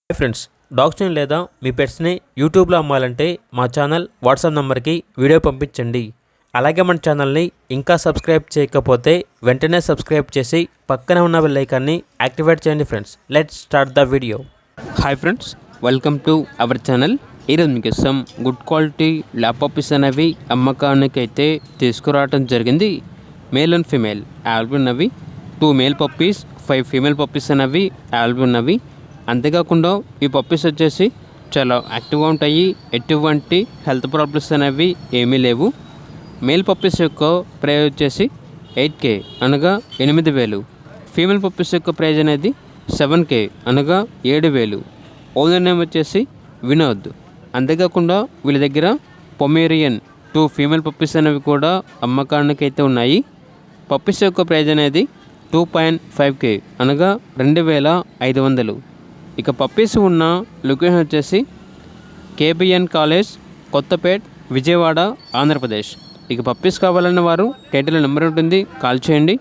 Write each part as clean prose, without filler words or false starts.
Hi friends, డాగ్స్ని లేదా మీ పెట్స్ని యూట్యూబ్లో అమ్మాలంటే మా ఛానల్ వాట్సాప్ నెంబర్కి వీడియో పంపించండి. అలాగే మన ఛానల్ని ఇంకా సబ్స్క్రైబ్ చేయకపోతే వెంటనే సబ్స్క్రైబ్ చేసి పక్కనే ఉన్న బెల్ ఐకాన్ని యాక్టివేట్ చేయండి. Friends, let's start the video. Hi friends, welcome to our channel. ఈరోజు మీకోసం గుడ్ క్వాలిటీ ల్యాబ్ పప్పీస్ అనేవి అమ్మకానికి అయితే తీసుకురావడం జరిగింది. మేల్ అండ్ ఫీమేల్ అవైలబుల్ ఉన్నవి. 2 మేల్ పప్పీస్ 5 ఫీమేల్ పప్పీస్ అనేవి అవైలబుల్ ఉన్నవి. అంతేకాకుండా ఈ పప్పీస్ వచ్చేసి చాలా యాక్టివ్గా ఉంటాయి. ఎటువంటి హెల్త్ ప్రాబ్లమ్స్ అనేవి ఏమీ లేవు. మేల్ పప్పీస్ యొక్క ప్రైజ్ వచ్చేసి 8K అనగా 8,000. ఫీమేల్ పప్పీస్ యొక్క ప్రైజ్ అనేది 7K అనగా 7,000. ఓనర్ నేమ్ వచ్చేసి వినోద్. అంతేకాకుండా వీళ్ళ దగ్గర పొమేరియన్ 2 ఫీమేల్ పప్పీస్ అనేవి కూడా అమ్మకానికి అయితే ఉన్నాయి. పప్పీస్ యొక్క ప్రైజ్ అనేది 2.5K అనగా 2,500. ఇక పప్పీస్ ఉన్న లొకేషన్ వచ్చేసి KBN కాలేజ్, కొత్తపేట్, విజయవాడ, ఆంధ్రప్రదేశ్. ఇక పప్పీస్ కావాలన్న వారు టైటిల్ నెంబర్ ఉంటుంది, కాల్ చేయండి.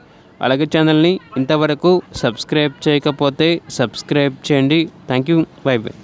అలాగే ఛానల్ని ఇంతవరకు సబ్స్క్రైబ్ చేయకపోతే సబ్స్క్రైబ్ చేయండి. Thank you. By by.